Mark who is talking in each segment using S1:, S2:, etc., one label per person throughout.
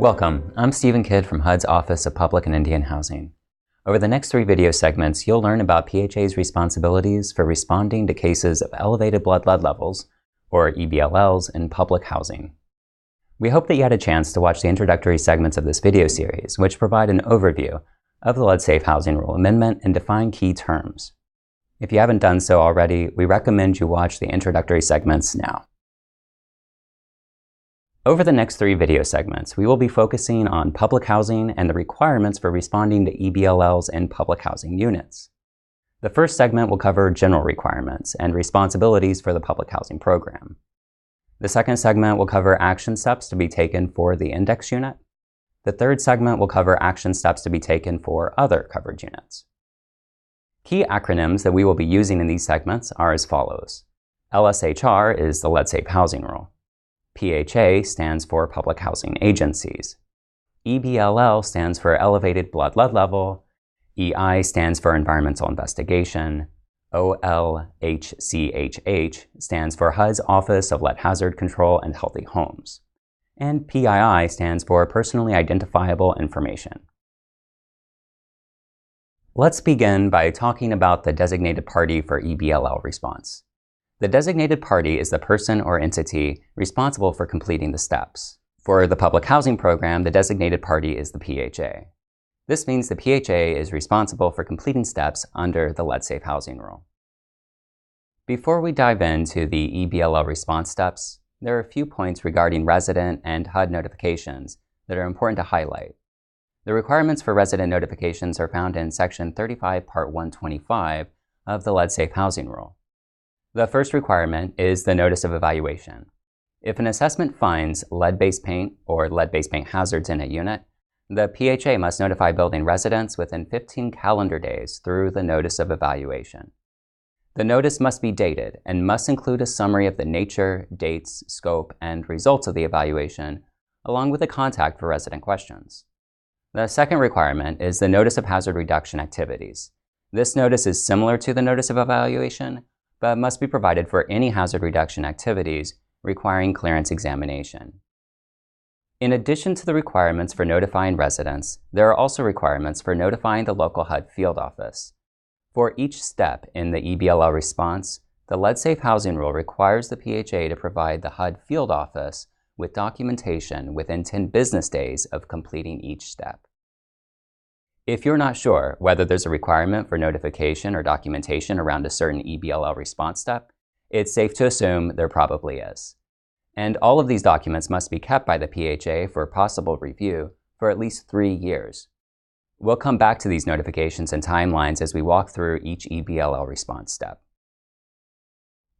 S1: Welcome, I'm Stephen Kidd from HUD's Office of Public and Indian Housing. Over the next 3 video segments, you'll learn about PHA's responsibilities for responding to cases of elevated blood lead levels, or EBLLs, in public housing. We hope that you had a chance to watch the introductory segments of this video series, which provide an overview of the Lead Safe Housing Rule Amendment and define key terms. If you haven't done so already, we recommend you watch the introductory segments now. Over the next 3 video segments, we will be focusing on public housing and the requirements for responding to EBLLs in public housing units. The first segment will cover general requirements and responsibilities for the public housing program. The second segment will cover action steps to be taken for the index unit. The third segment will cover action steps to be taken for other coverage units. Key acronyms that we will be using in these segments are as follows. LSHR is the Lead Safe Housing Rule. PHA stands for Public Housing Agencies. EBLL stands for Elevated Blood Lead Level. EI stands for Environmental Investigation. OLHCHH stands for HUD's Office of Lead Hazard Control and Healthy Homes. And PII stands for Personally Identifiable Information. Let's begin by talking about the designated party for EBLL response. The designated party is the person or entity responsible for completing the steps. For the public housing program, the designated party is the PHA. This means the PHA is responsible for completing steps under the Lead Safe Housing Rule. Before we dive into the EBLL response steps, there are a few points regarding resident and HUD notifications that are important to highlight. The requirements for resident notifications are found in Section 35, Part 125 of the Lead Safe Housing Rule. The first requirement is the notice of evaluation. If an assessment finds lead-based paint or lead-based paint hazards in a unit, the PHA must notify building residents within 15 calendar days through the notice of evaluation. The notice must be dated and must include a summary of the nature, dates, scope, and results of the evaluation, along with a contact for resident questions. The second requirement is the notice of hazard reduction activities. This notice is similar to the notice of evaluation, but must be provided for any hazard reduction activities requiring clearance examination. In addition to the requirements for notifying residents, there are also requirements for notifying the local HUD field office. For each step in the EBLL response, the Lead Safe Housing Rule requires the PHA to provide the HUD field office with documentation within 10 business days of completing each step. If you're not sure whether there's a requirement for notification or documentation around a certain EBLL response step, it's safe to assume there probably is. And all of these documents must be kept by the PHA for possible review for at least 3 years. We'll come back to these notifications and timelines as we walk through each EBLL response step.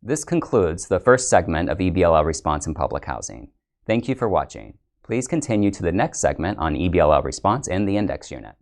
S1: This concludes the first segment of EBLL response in public housing. Thank you for watching. Please continue to the next segment on EBLL response in the index unit.